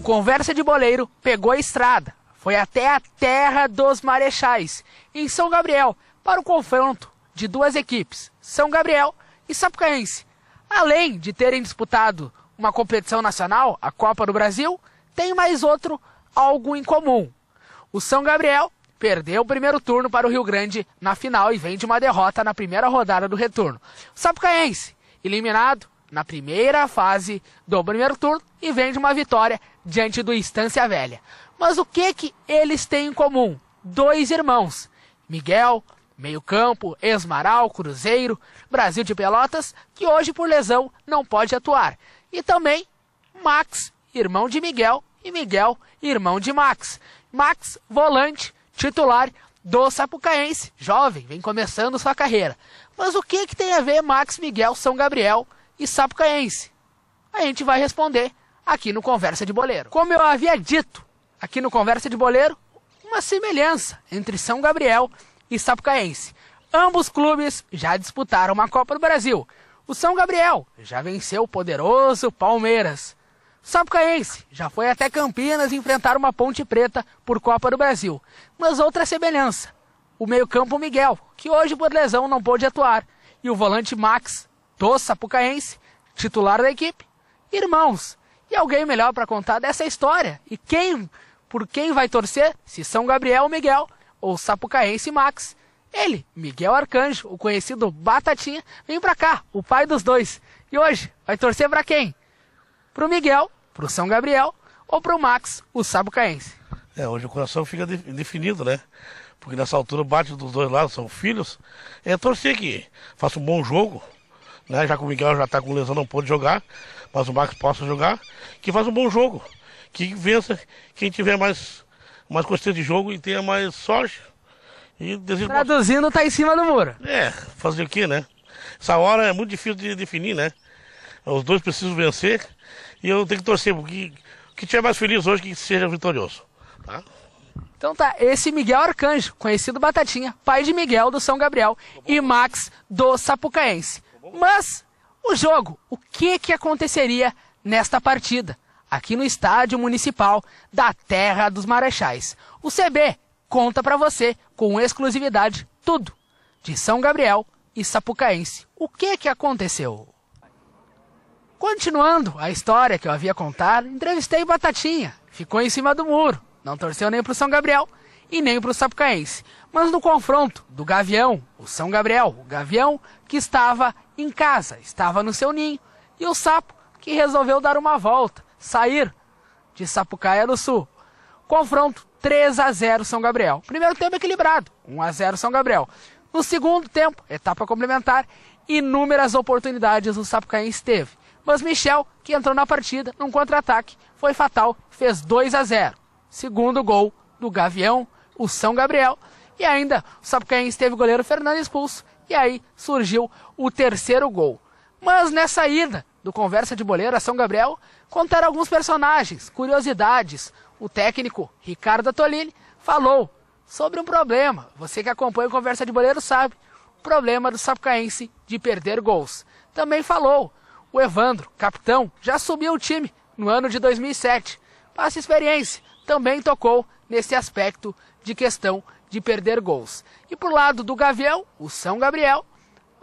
o Conversa de Boleiro pegou a estrada, foi até a terra dos Marechais, em São Gabriel, para o confronto de duas equipes, São Gabriel e Sapucaense. Além de terem disputado uma competição nacional, a Copa do Brasil, tem mais algo em comum. O São Gabriel perdeu o primeiro turno para o Rio Grande na final e vem de uma derrota na primeira rodada do retorno. O Sapucaense, eliminado na primeira fase do primeiro turno e vem de uma vitória diante do Estância Velha. Mas o que eles têm em comum? Dois irmãos, Miguel, meio-campo, Esmaral, Cruzeiro, Brasil de Pelotas, que hoje por lesão não pode atuar. E também Max, irmão de Miguel, e Miguel, irmão de Max. Max, volante, titular do Sapucaense, jovem, vem começando sua carreira. Mas o que tem a ver Max, Miguel, São Gabriel e Sapucaense? A gente vai responder aqui no Conversa de Boleiro. Como eu havia dito aqui no Conversa de Boleiro, uma semelhança entre São Gabriel e Sapucaense. Ambos clubes já disputaram uma Copa do Brasil. O São Gabriel já venceu o poderoso Palmeiras. O Sapucaense já foi até Campinas enfrentar uma Ponte Preta por Copa do Brasil. Mas outra semelhança, o meio-campo Miguel, que hoje por lesão não pôde atuar, e o volante Max, do Sapucaense, titular da equipe, irmãos. E alguém melhor para contar dessa história? E por quem vai torcer? Se São Gabriel Miguel ou Sapucaense Max? Ele, Miguel Arcanjo, o conhecido Batatinha, vem pra cá, o pai dos dois. E hoje, vai torcer pra quem? Pro Miguel, pro São Gabriel, ou pro Max, o Sapucaense? Hoje o coração fica definido, né? Porque nessa altura bate dos dois lados, são filhos. Torcer que faça um bom jogo, né? Já que o Miguel já tá com lesão, não pôde jogar, mas o Max possa jogar, que faça um bom jogo. Que vença quem tiver mais consciência de jogo e tenha mais sorte. Traduzindo, tá em cima do muro. Fazer o quê, né? Essa hora é muito difícil de definir, né? Os dois precisam vencer e eu tenho que torcer, porque o que tiver mais feliz hoje que seja vitorioso, tá? Então tá, esse Miguel Arcanjo, conhecido Batatinha, pai de Miguel do São Gabriel e Max do Sapucaense. Mas o jogo, o que aconteceria nesta partida? Aqui no Estádio Municipal da Terra dos Marechais. O CB conta pra você, com exclusividade, tudo de São Gabriel e Sapucaense. O que aconteceu? Continuando a história que eu havia contado, entrevistei Batatinha. Ficou em cima do muro. Não torceu nem pro São Gabriel e nem pro Sapucaense. Mas no confronto do Gavião, o São Gabriel, o Gavião que estava em casa, estava no seu ninho, e o Sapo que resolveu dar uma volta, sair de Sapucaia do Sul. Confronto 3-0 São Gabriel. Primeiro tempo equilibrado, 1-0 São Gabriel. No segundo tempo, etapa complementar, inúmeras oportunidades o Sapucaense teve. Mas Michel, que entrou na partida num contra-ataque, foi fatal, fez 2-0. Segundo gol do Gavião, o São Gabriel. E ainda o Sapucaense teve o goleiro Fernando expulso. E aí surgiu o terceiro gol. Mas nessa ida do Conversa de Boleiro a São Gabriel, contaram alguns personagens, curiosidades. O técnico Ricardo Tolini falou sobre um problema. Você que acompanha o Conversa de Boleiro sabe. O problema do Sapucaense de perder gols. Também falou. O Evandro, capitão, já subiu o time no ano de 2007. Passa experiência. Também tocou nesse aspecto de questão de perder gols. E por lado do Gavião, o São Gabriel,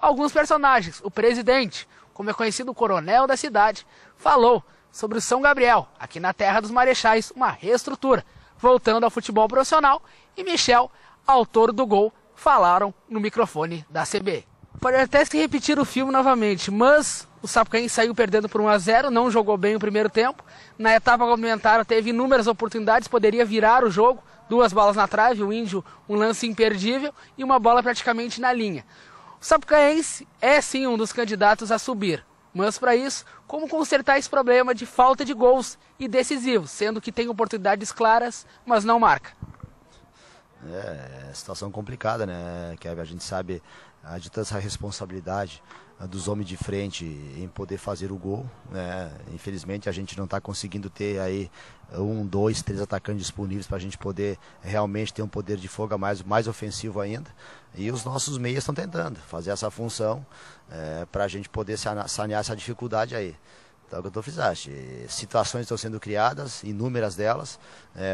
alguns personagens. O presidente, como é conhecido o coronel da cidade, falou sobre o São Gabriel, aqui na Terra dos Marechais, uma reestrutura, voltando ao futebol profissional, e Michel, autor do gol, falaram no microfone da CB. Pode até se repetir o filme novamente, mas o Sapucaense saiu perdendo por 1-0, não jogou bem o primeiro tempo. Na etapa complementar teve inúmeras oportunidades, poderia virar o jogo, 2 bolas na trave, o Índio um lance imperdível e uma bola praticamente na linha. O Sapucaense é sim um dos candidatos a subir, mas para isso, como consertar esse problema de falta de gols e decisivos, sendo que tem oportunidades claras, mas não marca? É situação complicada, né? Que a gente sabe de toda essa responsabilidade dos homens de frente em poder fazer o gol, né? Infelizmente a gente não está conseguindo ter aí 1, 2, 3 atacantes disponíveis para a gente poder realmente ter um poder de fogo mais ofensivo ainda. E os nossos meias estão tentando fazer essa função para a gente poder sanear essa dificuldade aí. Então, o que eu estou frisando, situações estão sendo criadas, inúmeras delas.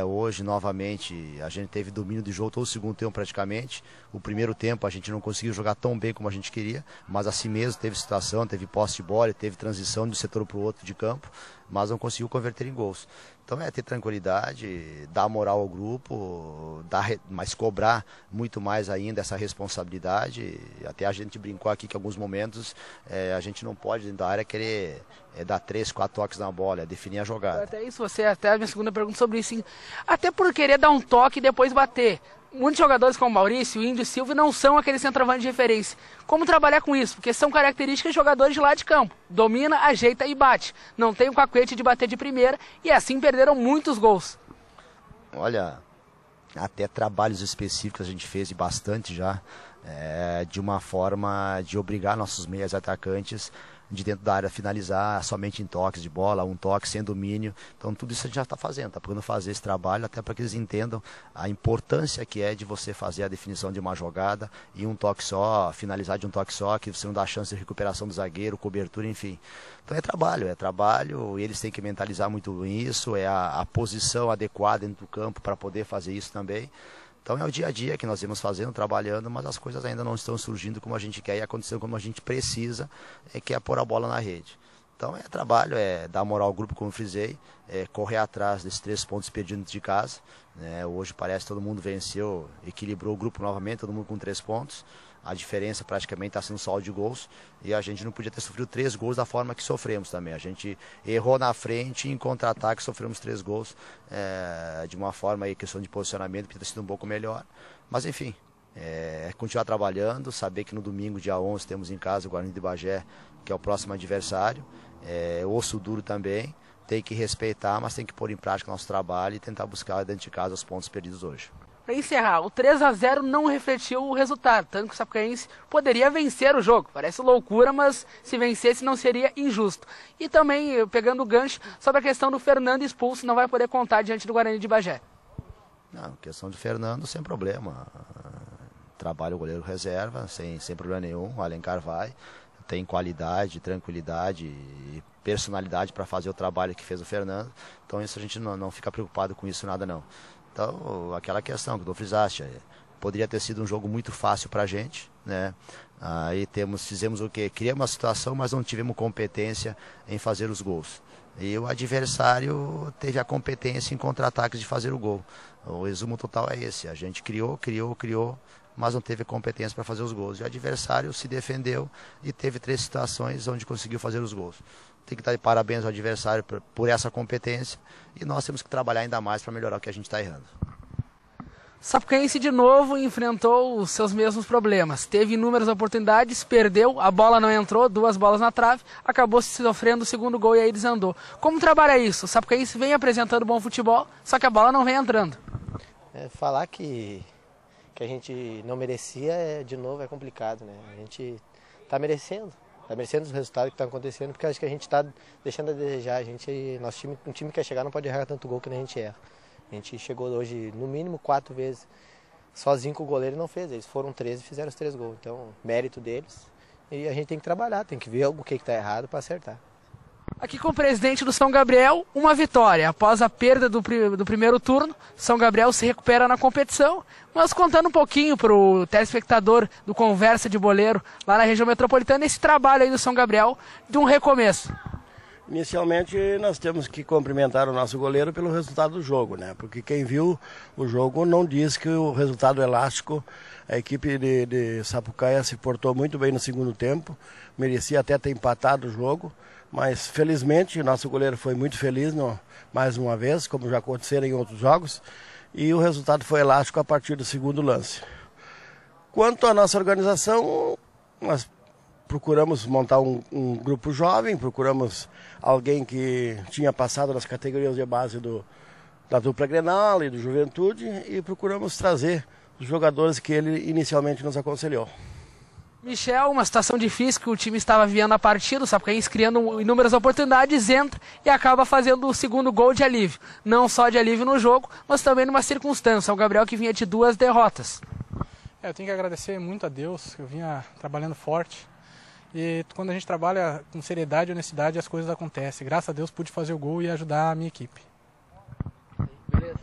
Hoje, novamente, a gente teve domínio de jogo todo o segundo tempo praticamente. O primeiro tempo a gente não conseguiu jogar tão bem como a gente queria, mas assim mesmo teve situação, teve posse de bola, teve transição de um setor para o outro de campo, mas não conseguiu converter em gols. Então é ter tranquilidade, dar moral ao grupo, mas cobrar muito mais ainda essa responsabilidade. Até a gente brincou aqui que em alguns momentos a gente não pode dentro da área querer dar 3, 4 toques na bola, definir a jogada. Até isso, até a minha segunda pergunta sobre isso, sim. Até por querer dar um toque e depois bater. Muitos jogadores como Maurício, Índio e Silvio não são aquele centroavante de referência. Como trabalhar com isso? Porque são características de jogadores de lado de campo. Domina, ajeita e bate. Não tem o cacuete de bater de primeira e assim perderam muitos gols. Olha, até trabalhos específicos a gente fez e bastante já, de uma forma de obrigar nossos meias atacantes de dentro da área finalizar somente em toques de bola, um toque sem domínio. Então tudo isso a gente já está fazendo, está procurando fazer esse trabalho até para que eles entendam a importância que é de você fazer a definição de uma jogada e um toque só, finalizar de um toque só, que você não dá chance de recuperação do zagueiro, cobertura, enfim. Então é trabalho, e eles têm que mentalizar muito isso, a posição adequada dentro do campo para poder fazer isso também. Então é o dia a dia que nós vamos fazendo, trabalhando, mas as coisas ainda não estão surgindo como a gente quer e acontecendo como a gente precisa, que é pôr a bola na rede. Então é trabalho, é dar moral ao grupo, como eu frisei, correr atrás desses 3 pontos perdidos de casa. Hoje parece que todo mundo venceu, equilibrou o grupo novamente, todo mundo com 3 pontos. A diferença praticamente está sendo saldo de gols e a gente não podia ter sofrido 3 gols da forma que sofremos também. A gente errou na frente e em contra-ataque sofremos 3 gols de uma forma aí, questão de posicionamento, que podia ter sido um pouco melhor. Mas enfim, continuar trabalhando, saber que no domingo, dia 11, temos em casa o Guarani de Bagé, que é o próximo adversário. Osso duro também, tem que respeitar, mas tem que pôr em prática o nosso trabalho e tentar buscar dentro de casa os pontos perdidos hoje. Para encerrar, o 3-0 não refletiu o resultado, tanto que o Sapucaense poderia vencer o jogo. Parece loucura, mas se vencesse não seria injusto. E também, pegando o gancho, sobre a questão do Fernando expulso, não vai poder contar diante do Guarani de Bagé. Não, questão do Fernando, sem problema. Trabalha o goleiro reserva, sem problema nenhum. O Alencar vai, tem qualidade, tranquilidade e personalidade para fazer o trabalho que fez o Fernando. Então isso a gente não fica preocupado com isso nada não. Então, aquela questão que tu frisaste, poderia ter sido um jogo muito fácil para a gente, né? Aí fizemos o quê? Criamos uma situação, mas não tivemos competência em fazer os gols. E o adversário teve a competência em contra-ataques de fazer o gol. O resumo total é esse, a gente criou, mas não teve competência para fazer os gols. E o adversário se defendeu e teve 3 situações onde conseguiu fazer os gols. Tem que dar de parabéns ao adversário por essa competência e nós temos que trabalhar ainda mais para melhorar o que a gente está errando. Sapucaense de novo enfrentou os seus mesmos problemas. Teve inúmeras oportunidades, perdeu, a bola não entrou, 2 bolas na trave, acabou sofrendo o segundo gol e aí desandou. Como trabalha isso? O Sapucaense vem apresentando bom futebol, só que a bola não vem entrando. Falar que a gente não merecia, de novo, é complicado, né? A gente está merecendo os resultados que estão acontecendo, porque acho que a gente está deixando a desejar. Um time que quer chegar não pode errar tanto gol que nem a gente erra. A gente chegou hoje, no mínimo, 4 vezes sozinho com o goleiro e não fez. Eles foram 13 e fizeram os 3 gols. Então, mérito deles. E a gente tem que trabalhar, tem que ver o que está errado para acertar. Aqui com o presidente do São Gabriel, uma vitória. Após a perda do primeiro turno, São Gabriel se recupera na competição. Mas contando um pouquinho para o telespectador do Conversa de Boleiro, lá na região metropolitana, esse trabalho aí do São Gabriel de um recomeço. Inicialmente nós temos que cumprimentar o nosso goleiro pelo resultado do jogo, né? Porque quem viu o jogo não diz que o resultado elástico, a equipe de Sapucaia se portou muito bem no segundo tempo, merecia até ter empatado o jogo, mas felizmente o nosso goleiro foi muito feliz mais uma vez, como já aconteceram em outros jogos, e o resultado foi elástico a partir do segundo lance. Quanto à nossa organização, nós procuramos montar um grupo jovem, procuramos alguém que tinha passado nas categorias de base da dupla Grenal e do Juventude e procuramos trazer os jogadores que ele inicialmente nos aconselhou. Michel, uma situação difícil que o time estava vivendo a partida, o Sapucaense criando inúmeras oportunidades, entra e acaba fazendo o segundo gol de alívio. Não só de alívio no jogo, mas também numa circunstância. O Gabriel que vinha de 2 derrotas. Eu tenho que agradecer muito a Deus, que eu vinha trabalhando forte. E quando a gente trabalha com seriedade e honestidade, as coisas acontecem. Graças a Deus pude fazer o gol e ajudar a minha equipe. Beleza.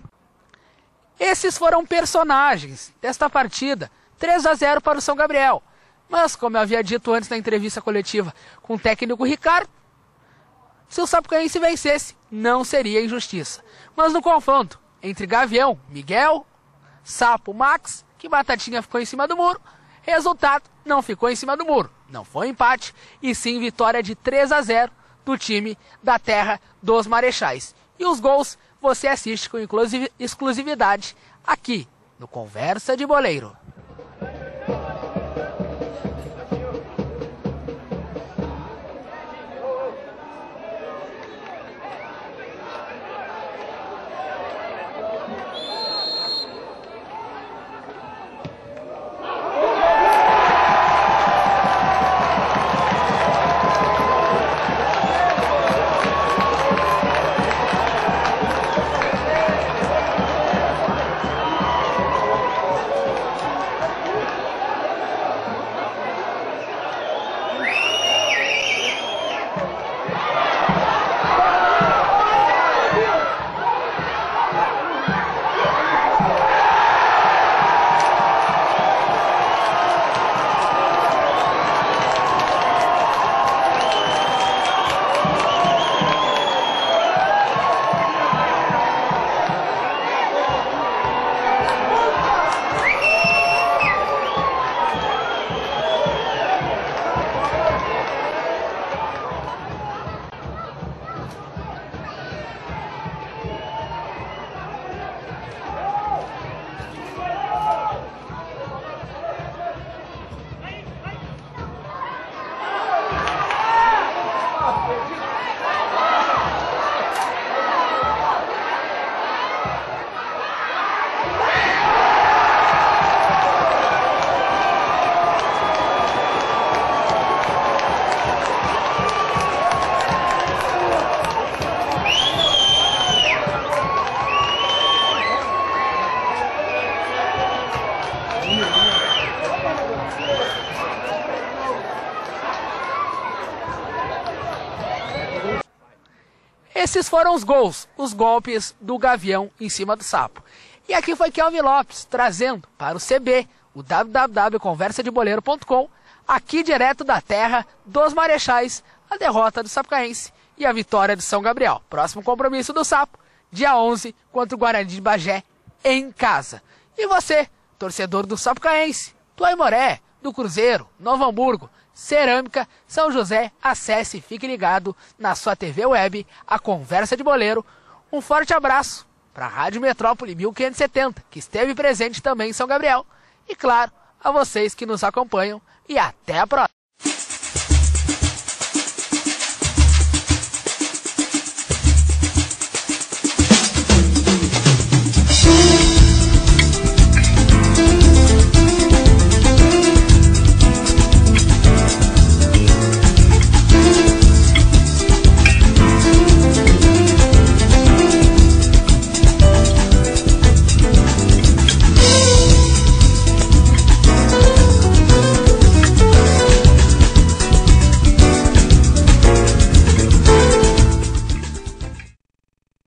Esses foram personagens desta partida. 3-0 para o São Gabriel. Mas, como eu havia dito antes na entrevista coletiva com o técnico Ricardo, se o Sapucaense vencesse, não seria injustiça. Mas no confronto entre Gavião, Miguel, Sapo, Max, que Batatinha ficou em cima do muro, resultado, não ficou em cima do muro. Não foi empate, e sim vitória de 3-0 do time da terra dos Marechais. E os gols você assiste com exclusividade aqui no Conversa de Boleiro. Esses foram os gols, os golpes do Gavião em cima do Sapo. E aqui foi Kelvin Lopes trazendo para o CB, o www.conversadeboleiro.com, aqui direto da terra dos Marechais, a derrota do Sapucaense e a vitória do São Gabriel. Próximo compromisso do Sapo, dia 11, contra o Guarani de Bagé, em casa. E você, torcedor do Sapucaense, do Aimoré, do Cruzeiro, Novo Hamburgo, Cerâmica, São José, acesse e fique ligado na sua TV web, a Conversa de Boleiro. Um forte abraço para a Rádio Metrópole 1570, que esteve presente também em São Gabriel. E claro, a vocês que nos acompanham, e até a próxima.